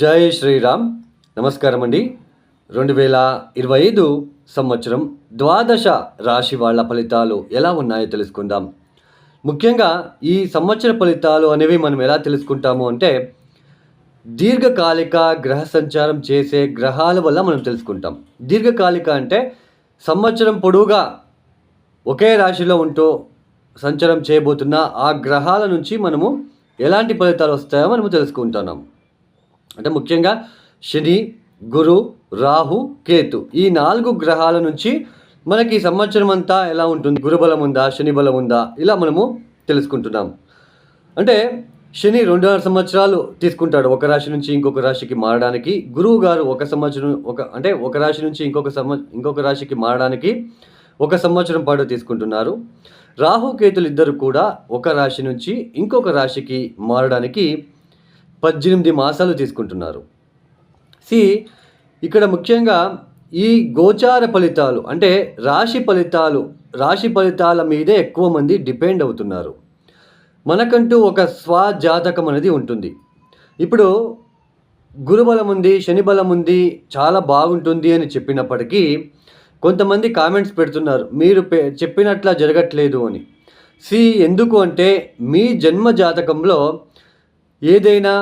జై శ్రీరామ్. నమస్కారం అండి. 2025 సంవత్సరం ద్వాదశ రాశి వాళ్ళ ఫలితాలు ఎలా ఉన్నాయో తెలుసుకుందాం. ముఖ్యంగా ఈ సంవత్సర ఫలితాలు అనేవి మనం ఎలా తెలుసుకుంటాము అంటే దీర్ఘకాలిక గ్రహ సంచారం చేసే గ్రహాల వల్ల మనం తెలుసుకుంటాం. దీర్ఘకాలిక అంటే సంవత్సరం పొడవుగా ఒకే రాశిలో ఉంటూ సంచారం చేయబోతున్న ఆ గ్రహాల నుంచి మనము ఎలాంటి ఫలితాలు వస్తాయో మనము తెలుసుకుంటున్నాం. అంటే ముఖ్యంగా శని, గురు, రాహు, కేతు ఈ 4 గ్రహాల నుంచి మనకి ఈ సంవత్సరం అంతా ఎలా ఉంటుంది, గురుబలం ఉందా, శని బలం ఉందా, ఇలా మనము తెలుసుకుంటున్నాం. అంటే శని 2.5 సంవత్సరాలు తీసుకుంటాడు ఒక రాశి నుంచి ఇంకొక రాశికి మారడానికి. గురువు గారు ఒక రాశి నుంచి ఇంకొక రాశికి మారడానికి 1 సంవత్సరం పాటు తీసుకుంటున్నారు. రాహు కేతులు ఇద్దరు కూడా ఒక రాశి నుంచి ఇంకొక రాశికి మారడానికి 18 మాసాలు తీసుకుంటున్నారు. ఇక్కడ ముఖ్యంగా ఈ గోచార ఫలితాలు అంటే రాశి ఫలితాల మీదే ఎక్కువ మంది డిపెండ్ అవుతున్నారు. మనకంటూ ఒక స్వజాతకం అనేది ఉంటుంది. ఇప్పుడు గురుబలం ఉంది, శని బలం ఉంది, చాలా బాగుంటుంది అని చెప్పినప్పటికీ కొంతమంది కామెంట్స్ పెడుతున్నారు, మీరు చెప్పినట్లా జరగట్లేదు అని. ఎందుకు అంటే మీ జన్మ జాతకంలో ఏదైనా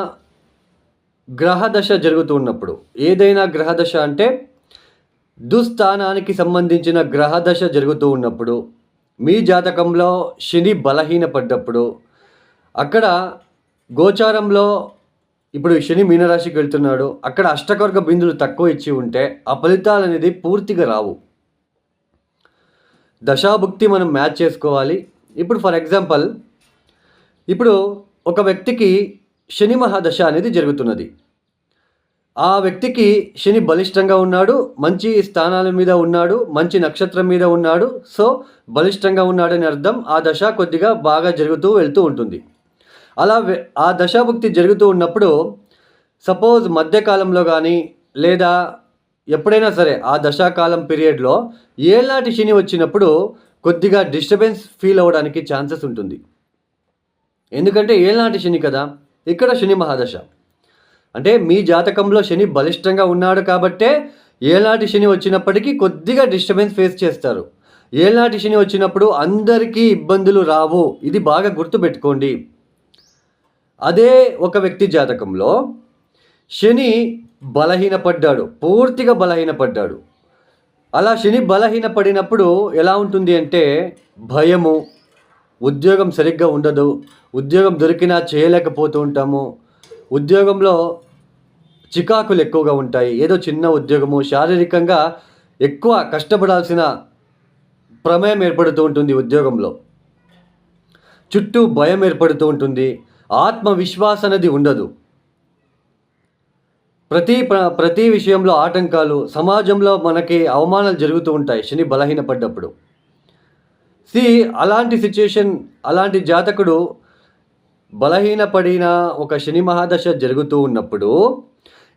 గ్రహదశ జరుగుతూ ఉన్నప్పుడు, ఏదైనా గ్రహదశ అంటే దుస్థానానికి సంబంధించిన గ్రహదశ జరుగుతూ ఉన్నప్పుడు, మీ జాతకంలో శని బలహీనపడ్డప్పుడు, అక్కడ గోచారంలో ఇప్పుడు శని మీనరాశికి వెళ్తున్నాడు, అక్కడ అష్టకవర్గ బిందులు తక్కువ ఇచ్చి ఉంటే ఆ ఫలితాలు అనేది పూర్తిగా రావు. దశాభుక్తి మనం మ్యాచ్ చేసుకోవాలి. ఇప్పుడు ఫర్ ఎగ్జాంపుల్, ఇప్పుడు ఒక వ్యక్తికి శని మహాదశ అనేది జరుగుతున్నది. ఆ వ్యక్తికి శని బలిష్టంగా ఉన్నాడు, మంచి స్థానాల మీద ఉన్నాడు, మంచి నక్షత్రం మీద ఉన్నాడు. సో బలిష్టంగా ఉన్నాడని అర్థం. ఆ దశ కొద్దిగా బాగా జరుగుతూ వెళ్తూ ఉంటుంది. అలా ఆ దశాభుక్తి జరుగుతూ ఉన్నప్పుడు సపోజ్ మధ్యకాలంలో కానీ లేదా ఎప్పుడైనా సరే ఆ దశాకాలం పీరియడ్లో ఏళ్ళనాటి శని వచ్చినప్పుడు కొద్దిగా డిస్టర్బెన్స్ ఫీల్ అవ్వడానికి ఛాన్సెస్ ఉంటుంది. ఎందుకంటే ఏళ్ళనాటి శని కదా, ఇక్కడ శని మహాదశ అంటే మీ జాతకంలో శని బలిష్టంగా ఉన్నాడు కాబట్టే ఏళ్ళనాటి శని వచ్చినప్పటికీ కొద్దిగా డిస్టర్బెన్స్ ఫేస్ చేస్తారు. ఏళ్ళనాటి శని వచ్చినప్పుడు అందరికీ ఇబ్బందులు రావు, ఇది బాగా గుర్తుపెట్టుకోండి. అదే ఒక వ్యక్తి జాతకంలో శని బలహీనపడ్డాడు, పూర్తిగా బలహీనపడ్డాడు. అలా శని బలహీనపడినప్పుడు ఎలా ఉంటుంది అంటే భయము, ఉద్యోగం సరిగ్గా ఉండదు, ఉద్యోగం దొరికినా చేయలేకపోతూ ఉంటాము, ఉద్యోగంలో చికాకులు ఎక్కువగా ఉంటాయి. ఏదో చిన్న ఉద్యోగము, శారీరకంగా ఎక్కువ కష్టపడాల్సిన ప్రమేయం ఏర్పడుతూ ఉంటుంది ఉద్యోగంలో, చుట్టూ భయం ఏర్పడుతూ ఉంటుంది, ఆత్మవిశ్వాసం అనేది ఉండదు, ప్రతి విషయంలో ఆటంకాలు, సమాజంలో మనకి అవమానాలు జరుగుతూ ఉంటాయి శని బలహీనపడ్డప్పుడు. అలాంటి సిచ్యుయేషన్, అలాంటి జాతకుడు బలహీనపడిన ఒక శని మహాదశ జరుగుతూ ఉన్నప్పుడు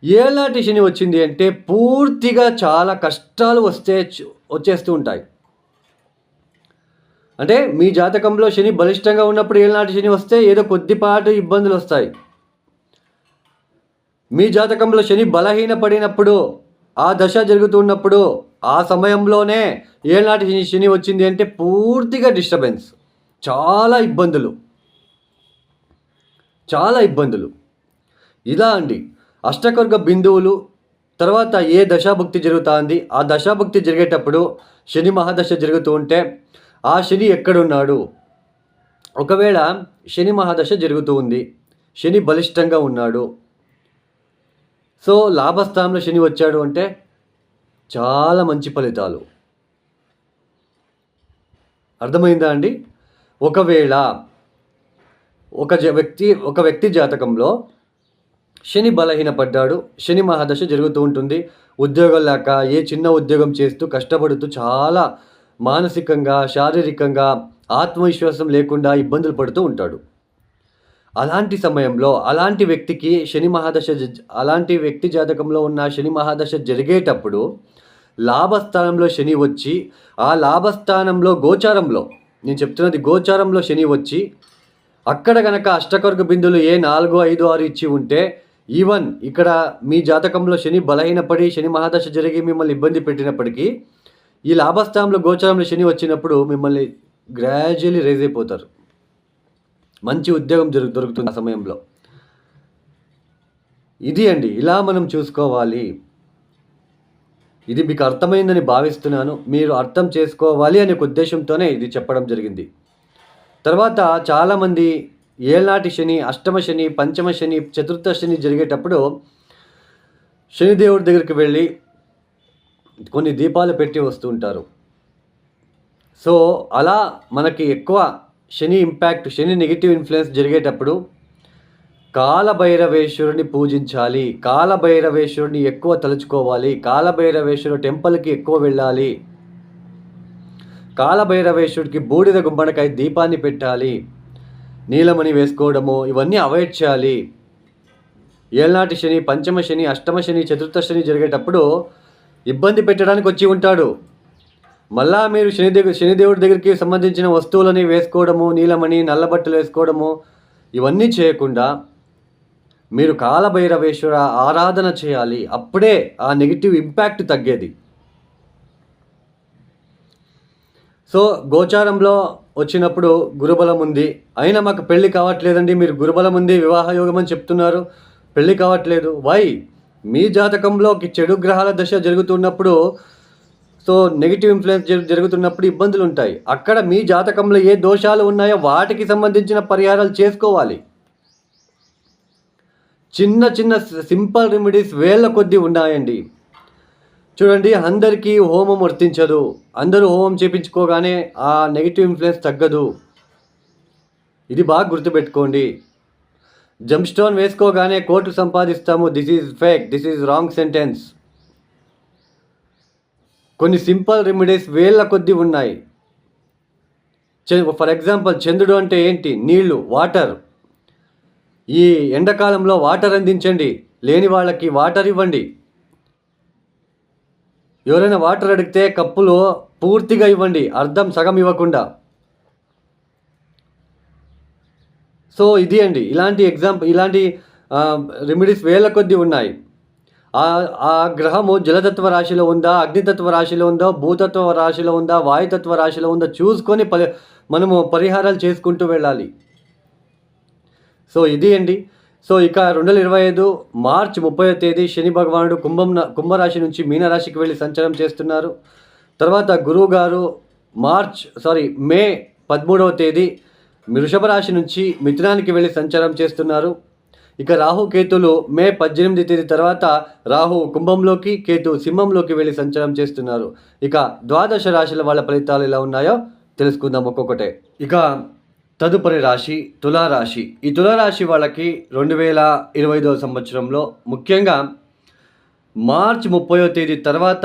ఏళ్ళనాటి శని వచ్చింది అంటే పూర్తిగా చాలా కష్టాలు వచ్చేస్తూ ఉంటాయి. అంటే మీ జాతకంలో శని బలిష్టంగా ఉన్నప్పుడు ఏళ్ళనాటి శని వస్తే ఏదో కొద్దిపాటు ఇబ్బందులు వస్తాయి. మీ జాతకంలో శని బలహీనపడినప్పుడు, ఆ దశ జరుగుతున్నప్పుడు, ఆ సమయంలోనే ఏళ్ళనాటి శని వచ్చింది అంటే పూర్తిగా డిస్టర్బెన్స్, చాలా ఇబ్బందులు. ఇలా అండి అష్టకర్గ బిందువులు. తర్వాత ఏ దశాభుక్తి జరుగుతుంది, ఆ దశాభుక్తి జరిగేటప్పుడు శని మహాదశ జరుగుతూ ఉంటే ఆ శని ఎక్కడున్నాడు, ఒకవేళ శని మహాదశ జరుగుతూ ఉంది, శని బలిష్టంగా ఉన్నాడు, సో లాభస్థానంలో శని వచ్చాడు అంటే చాలా మంచి ఫలితాలు. అర్థమైందా అండి? ఒకవేళ ఒక వ్యక్తి జాతకంలో శని బలహీనపడ్డాడు, శని మహాదశ జరుగుతూ ఉంటుంది, ఉద్యోగం లేక ఏ చిన్న ఉద్యోగం చేస్తూ కష్టపడుతూ చాలా మానసికంగా, శారీరకంగా ఆత్మవిశ్వాసం లేకుండా ఇబ్బందులు పడుతూ ఉంటాడు. అలాంటి సమయంలో అలాంటి వ్యక్తి జాతకంలో ఉన్న శని మహాదశ జరిగేటప్పుడు లాభస్థానంలో శని వచ్చి, ఆ లాభస్థానంలో గోచారంలో శని వచ్చి అక్కడ గనక అష్టకర్గ బిందులు ఏ 4, 5, 6 ఇచ్చి ఉంటే ఈవెన్ ఇక్కడ మీ జాతకంలో శని బలహీనపడి శని మహాదశ జరిగి మిమ్మల్ని ఇబ్బంది పెట్టినప్పటికీ ఈ లాభస్థానంలో గోచరంలో శని వచ్చినప్పుడు మిమ్మల్ని గ్రాడ్యువల్లీ రైజ్ అయిపోతారు. మంచి ఉద్యోగం దొరుకుతుంది ఆ సమయంలో. ఇది అండి, ఇలా మనం చూసుకోవాలి. ఇది మీకు అర్థమైందని భావిస్తున్నాను. మీరు అర్థం చేసుకోవాలి అనే ఉద్దేశంతోనే ఇది చెప్పడం జరిగింది. తర్వాత చాలామంది ఏళ్ళనాటి శని, అష్టమ శని, పంచమ శని, చతుర్థ శని జరిగేటప్పుడు శనిదేవుడి దగ్గరికి వెళ్ళి కొన్ని దీపాలు పెట్టి వస్తూ ఉంటారు. సో అలా మనకి ఎక్కువ శని ఇంపాక్ట్, శని నెగిటివ్ ఇన్ఫ్లుయెన్స్ జరిగేటప్పుడు కాలభైరవేశ్వరుని పూజించాలి. కాలభైరవేశ్వరుని ఎక్కువ తలుచుకోవాలి. కాలభైరవేశ్వరుడు టెంపుల్కి ఎక్కువ వెళ్ళాలి. కాలభైరవేశ్వరుడికి బూడిద గుమ్మడికాయ దీపాన్ని పెట్టాలి. నీలమణి వేసుకోవడము ఇవన్నీ అవాయిడ్ చేయాలి. ఏళ్ళనాటి శని, పంచమ శని, అష్టమ శని, చతుర్థ శని జరిగేటప్పుడు ఇబ్బంది పెట్టడానికి వచ్చి ఉంటాడు. మళ్ళా మీరు శనిదేవుడి దగ్గరికి సంబంధించిన వస్తువులని వేసుకోవడము, నీలమణి, నల్లబట్టలు వేసుకోవడము ఇవన్నీ చేయకుండా మీరు కాలభైరవేశ్వర ఆరాధన చేయాలి. అప్పుడే ఆ నెగిటివ్ ఇంపాక్ట్ తగ్గేది. సో గోచారంలో వచ్చినప్పుడు గురుబలం ఉంది, అయినా మాకు పెళ్ళి కావట్లేదండి, మీరు గురుబలం ఉంది, వివాహ యోగం అని చెప్తున్నారు, పెళ్ళి కావట్లేదు. వై? మీ జాతకంలో చెడు గ్రహాల దశ జరుగుతున్నప్పుడు, సో నెగిటివ్ ఇన్ఫ్లుయెన్స్ జరుగుతున్నప్పుడు ఇబ్బందులు ఉంటాయి. అక్కడ మీ జాతకంలో ఏ దోషాలు ఉన్నాయో వాటికి సంబంధించిన పరిహారాలు చేసుకోవాలి. చిన్న చిన్న సింపుల్ రెమెడీస్ వేళ్ళ కొద్దీ ఉన్నాయండి. చూడండి, అందరికీ హోమం వర్తించదు. అందరూ హోమం చేయించుకోగానే ఆ నెగిటివ్ ఇన్ఫ్లుయెన్స్ తగ్గదు. ఇది బాగా గుర్తుపెట్టుకోండి. జంప్ స్టోన్ వేసుకోగానే కోర్టు సంపాదిస్తాము. This is fake, this is wrong sentence. కొన్ని సింపుల్ రెమెడీస్ వేళ్ళ కొద్దీ ఉన్నాయి. ఫర్ ఎగ్జాంపుల్, చంద్రుడు అంటే ఏంటి? నీళ్లు, వాటర్. ఈ ఎండాకాలంలో వాటర్ అందించండి. లేని వాళ్ళకి వాటర్ ఇవ్వండి. ఎవరైనా వాటర్ అడిగితే కప్పులో పూర్తిగా ఇవ్వండి, అర్థం సగం ఇవ్వకుండా. సో ఇది అండి, ఇలాంటి రెమెడీస్ వేల కొద్దీ ఉన్నాయి. ఆ గ్రహము జలతత్వ రాశిలో ఉందా, అగ్నితత్వ రాశిలో ఉందా, భూతత్వ రాశిలో ఉందా, వాయుతత్వ రాశిలో ఉందా చూసుకొని మనము పరిహారాలు చేసుకుంటూ వెళ్ళాలి. సో ఇది అండి. సో ఇక 2025 మార్చి 30వ తేదీ శని భగవానుడు కుంభరాశి నుంచి మీనరాశికి వెళ్ళి సంచారం చేస్తున్నారు. తర్వాత గురువు గారు మే 13వ తేదీ వృషభ రాశి నుంచి మిథునానికి వెళ్ళి సంచారం చేస్తున్నారు. ఇక రాహు కేతులు మే 18వ తేదీ తర్వాత రాహు కుంభంలోకి, కేతు సింహంలోకి వెళ్ళి సంచారం చేస్తున్నారు. ఇక ద్వాదశ రాశుల వాళ్ళ ఫలితాలు ఎలా ఉన్నాయో తెలుసుకుందాం ఒక్కొక్కటే. ఇక తదుపరి రాశి తులారాశి. ఈ తులారాశి వాళ్ళకి 2025వ సంవత్సరంలో ముఖ్యంగా మార్చి 30వ తేదీ తర్వాత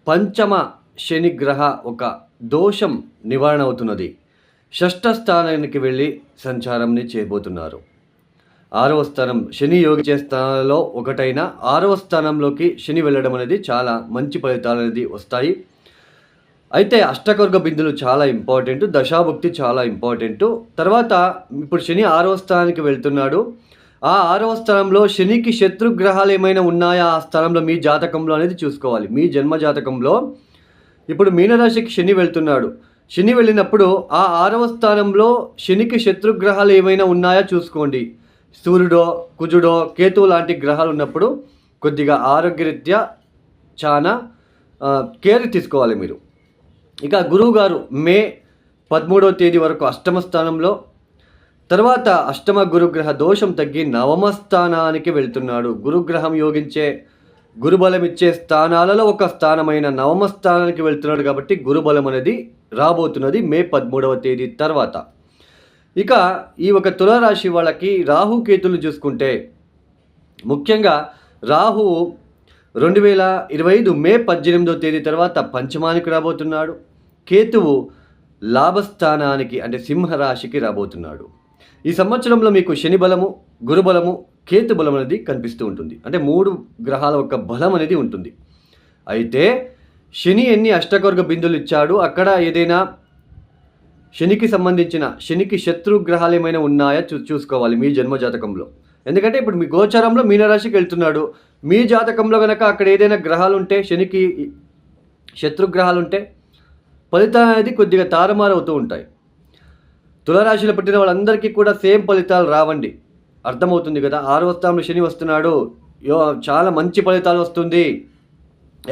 పంచమ శని గ్రహ ఒక దోషం నివారణ అవుతున్నది. షష్ఠ స్థానానికి వెళ్ళి సంచారంని చేయబోతున్నారు. 6వ స్థానం శని యోగించే స్థానాలలో ఒకటైన 6వ స్థానంలోకి శని వెళ్ళడం అనేది చాలా మంచి ఫలితాలు అనేది వస్తాయి. అయితే అష్టకర్గ బిందులు చాలా ఇంపార్టెంట్, దశాభుక్తి చాలా ఇంపార్టెంట్. తర్వాత ఇప్పుడు శని 6వ స్థానానికి వెళ్తున్నాడు. ఆ 6వ స్థానంలో శనికి శత్రుగ్రహాలు ఏమైనా ఉన్నాయా ఆ స్థానంలో మీ జాతకంలో అనేది చూసుకోవాలి. మీ జన్మ జాతకంలో ఇప్పుడు మీనరాశికి శని వెళ్తున్నాడు. శని వెళ్ళినప్పుడు ఆ 6వ స్థానంలో శనికి శత్రుగ్రహాలు ఏమైనా ఉన్నాయా చూసుకోండి. సూర్యుడో, కుజుడో, కేతువు లాంటి గ్రహాలు ఉన్నప్పుడు కొద్దిగా ఆరోగ్యరీత్యా చాలా కేర్ తీసుకోవాలి మీరు. ఇక గురువు గారు మే 13వ తేదీ వరకు అష్టమ స్థానంలో, తర్వాత అష్టమ గురుగ్రహ దోషం తగ్గి నవమ స్థానానికి వెళ్తున్నాడు. గురుగ్రహం యోగించే గురుబలం ఇచ్చే స్థానాలలో ఒక స్థానమైన నవమ స్థానానికి వెళ్తున్నాడు కాబట్టి గురుబలం అనేది రాబోతున్నది మే 13వ తేదీ తర్వాత. ఇక ఈ ఒక తులారాశి వాళ్ళకి రాహుకేతులు చూసుకుంటే ముఖ్యంగా రాహు 2025 మే 18వ తేదీ తర్వాత పంచమానికి రాబోతున్నాడు. కేతువు లాభస్థానానికి అంటే సింహరాశికి రాబోతున్నాడు. ఈ సంవత్సరంలో మీకు శని బలము, గురుబలము, కేతు బలం అనేది కనిపిస్తూ ఉంటుంది. అంటే 3 గ్రహాల యొక్క బలం అనేది ఉంటుంది. అయితే శని ఎన్ని అష్టకర్గ బిందులు ఇచ్చాడు, అక్కడ ఏదైనా శనికి సంబంధించిన శనికి శత్రు గ్రహాలు ఏమైనా ఉన్నాయా చూసుకోవాలి మీ జన్మజాతకంలో. ఎందుకంటే ఇప్పుడు మీ గోచరంలో మీనరాశికి వెళ్తున్నాడు. మీ జాతకంలో కనుక అక్కడ ఏదైనా గ్రహాలు ఉంటే, శనికి శత్రుగ్రహాలు ఉంటే ఫలితాలు అనేది కొద్దిగా తారుమారు అవుతూ ఉంటాయి. తులారాశిలో పుట్టిన వాళ్ళందరికీ కూడా సేమ్ ఫలితాలు రావండి. అర్థమవుతుంది కదా. 6వ స్థానంలో శని వస్తున్నాడు, చాలా మంచి ఫలితాలు వస్తుంది,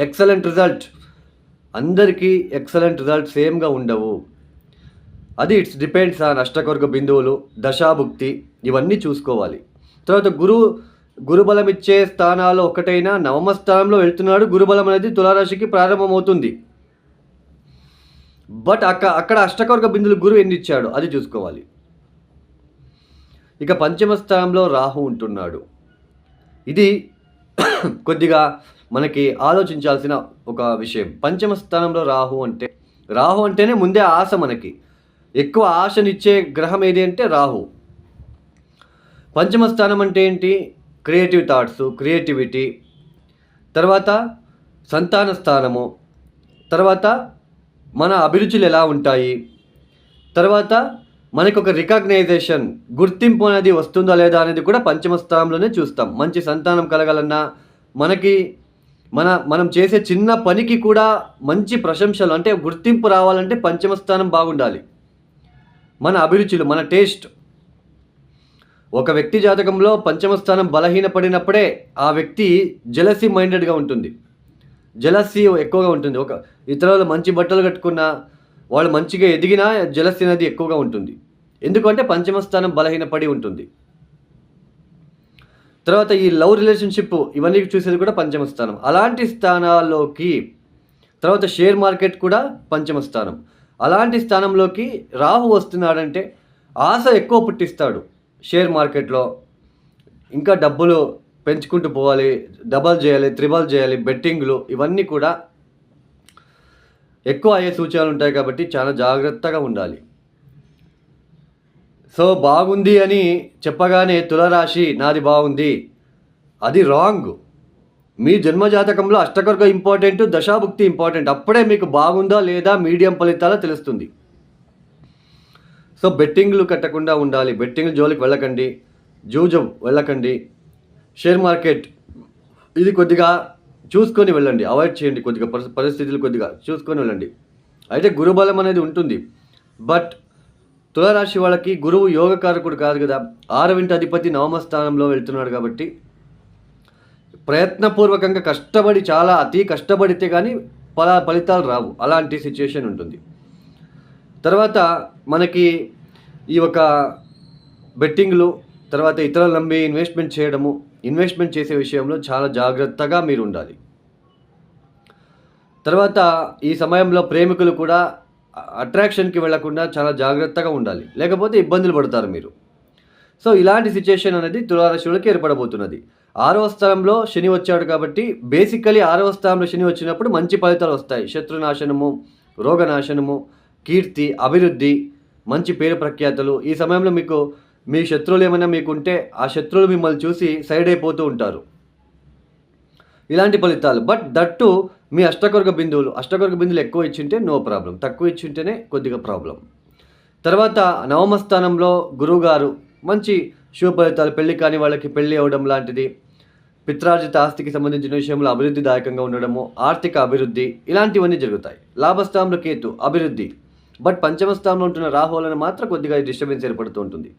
ఎక్సలెంట్ రిజల్ట్. అందరికీ ఎక్సలెంట్ రిజల్ట్ సేమ్గా ఉండవు. అది ఇట్స్ డిపెండ్స్ ఆన్ అష్టకవర్గ బిందువులు, దశాభుక్తి, ఇవన్నీ చూసుకోవాలి. తర్వాత గురుబలం ఇచ్చే స్థానాలు ఒకటైనా 9వ స్థానంలో వెళ్తున్నాడు. గురుబలం అనేది తులారాశికి ప్రారంభమవుతుంది. బట్ అక్కడ అష్టకవర్గ బిందువులు గురువు ఎన్ని ఇచ్చాడు అది చూసుకోవాలి. ఇక 5వ స్థానంలో రాహు ఉంటున్నాడు. ఇది కొద్దిగా మనకి ఆలోచించాల్సిన ఒక విషయం. 5వ స్థానంలో రాహు అంటేనే ముందే ఆశ. మనకి ఎక్కువ ఆశనిచ్చే గ్రహం ఏది అంటే రాహు. 5వ స్థానం అంటే ఏంటి? క్రియేటివ్ థాట్స్, క్రియేటివిటీ, తర్వాత సంతాన స్థానము, తర్వాత మన అభిరుచులు ఎలా ఉంటాయి, తర్వాత మనకు ఒక రికగ్నైజేషన్, గుర్తింపు అనేది వస్తుందా లేదా అనేది కూడా 5వ స్థానంలోనే చూస్తాం. మంచి సంతానం కలగాలన్నా, మనం చేసే చిన్న పనికి కూడా మంచి ప్రశంసలు అంటే గుర్తింపు రావాలంటే 5వ స్థానం బాగుండాలి. మన అభిరుచులు, మన టేస్ట్. ఒక వ్యక్తి జాతకంలో 5వ స్థానం బలహీనపడినప్పుడే ఆ వ్యక్తి జెలసీ మైండెడ్గా ఉంటుంది. జెలసీ ఎక్కువగా ఉంటుంది. ఒక ఇతరులు మంచి బట్టలు కట్టుకున్నా, వాళ్ళు మంచిగా ఎదిగినా జెలసీ అనేది ఎక్కువగా ఉంటుంది. ఎందుకంటే 5వ స్థానం బలహీనపడి ఉంటుంది. తర్వాత ఈ లవ్ రిలేషన్షిప్ ఇవన్నీ చూసేది కూడా 5వ స్థానం. అలాంటి స్థానాల్లోకి, తర్వాత షేర్ మార్కెట్ కూడా 5వ స్థానం. అలాంటి స్థానంలోకి రాహు వస్తున్నాడంటే ఆశ ఎక్కువ పుట్టిస్తాడు. షేర్ మార్కెట్లో ఇంకా డబ్బులు పెంచుకుంటూ పోవాలి, డబల్ చేయాలి, త్రిబల్ చేయాలి, బెట్టింగ్లు ఇవన్నీ కూడా ఎక్కువ అయ్యే సూచనలు ఉంటాయి. కాబట్టి చాలా జాగ్రత్తగా ఉండాలి. సో బాగుంది అని చెప్పగానే తులారాశి నాది బాగుంది, అది రాంగ్. మీ జన్మజాతకంలో అష్టకర్గ ఇంపార్టెంట్, దశాభుక్తి ఇంపార్టెంట్. అప్పుడే మీకు బాగుందా లేదా మీడియం ఫలితాలు తెలుస్తుంది. సో బెట్టింగ్లు కట్టకుండా ఉండాలి. బెట్టింగ్లు జోలికి వెళ్ళకండి, జూజం వెళ్ళకండి. షేర్ మార్కెట్ ఇది కొద్దిగా చూసుకొని వెళ్ళండి, అవాయిడ్ చేయండి. కొద్దిగా పరిస్థితులు కొద్దిగా చూసుకొని వెళ్ళండి. అయితే గురుబలం అనేది ఉంటుంది. బట్ తులారాశి వాళ్ళకి గురువు యోగకారకుడు కాదు కదా. 6వ ఇంటి అధిపతి 9వ స్థానంలో వెళ్తున్నాడు కాబట్టి ప్రయత్నపూర్వకంగా కష్టపడి, చాలా అతి కష్టపడితే కానీ ఫలితాలు రావు. అలాంటి సిచ్యుయేషన్ ఉంటుంది. తర్వాత మనకి ఈ ఒక బెట్టింగ్లు, తర్వాత ఇతరులు నమ్మి ఇన్వెస్ట్మెంట్ చేసే విషయంలో చాలా జాగ్రత్తగా మీరు ఉండాలి. తర్వాత ఈ సమయంలో ప్రేమికులు కూడా అట్రాక్షన్కి వెళ్లకుండా చాలా జాగ్రత్తగా ఉండాలి, లేకపోతే ఇబ్బందులు పడతారు మీరు. సో ఇలాంటి సిచ్యుయేషన్ అనేది తులారాశికి ఏర్పడబోతున్నది. 6వ స్థానంలో శని వచ్చాడు కాబట్టి బేసికలీ 6వ స్థానంలో శని వచ్చినప్పుడు మంచి ఫలితాలు వస్తాయి. శత్రునాశనము, రోగనాశనము, కీర్తి, అభివృద్ధి, మంచి పేరు ప్రఖ్యాతలు. ఈ సమయంలో మీ శత్రువులు ఏమైనా మీకుంటే ఆ శత్రువులు మిమ్మల్ని చూసి సైడ్ అయిపోతూ ఉంటారు. ఇలాంటి ఫలితాలు. బట్ దట్టు మీ అష్టకర్గ బిందువులు ఎక్కువ ఇచ్చింటే నో ప్రాబ్లం, తక్కువ ఇచ్చింటేనే కొద్దిగా ప్రాబ్లం. తర్వాత 9వ స్థానంలో గురువుగారు మంచి శుభ ఫలితాలు, పెళ్లి కాని వాళ్ళకి పెళ్లి అవ్వడం లాంటిది, పిత్రార్జిత ఆస్తికి సంబంధించిన విషయంలో అభివృద్ధిదాయకంగా ఉండడము, ఆర్థిక అభివృద్ధి, ఇలాంటివన్నీ జరుగుతాయి. లాభస్థానంలో కేతు, అభివృద్ధి. బట్ 5వ స్థానంలో ఉంటున్న రాహు వలన మాత్రం కొద్దిగా డిస్టర్బెన్స్ ఏర్పడుతూ ఉంటుంది.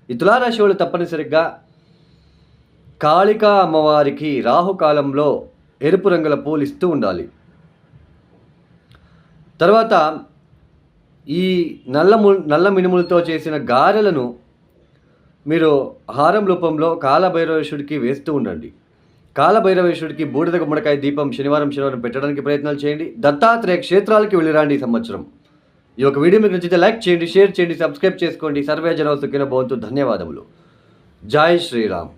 ఈ తులారాశి వాళ్ళు తప్పనిసరిగా కాళికా అమ్మవారికి రాహుకాలంలో ఎరుపు రంగుల పూలు ఇస్తూ ఉండాలి. తర్వాత ఈ నల్ల మినుములతో చేసిన గారెలను మీరు హారం రూపంలో కాలభైరవేశ్వరుడికి వేస్తూ ఉండండి. కాలభైరవేశ్వరుడికి బూడిద గుమ్మడికాయ దీపం శనివారం పెట్టడానికి ప్రయత్నాలు చేయండి. దత్తాత్రేయ క్షేత్రాలకి వెళ్ళిరండి ఈ సంవత్సరం. ఈ ఒక వీడియో మీకు నచ్చితే లైక్ చేయండి, షేర్ చేయండి, సబ్స్క్రైబ్ చేసుకోండి. సర్వే జన సుఖినో భవంతు. ధన్యవాదములు. జై శ్రీరామ్.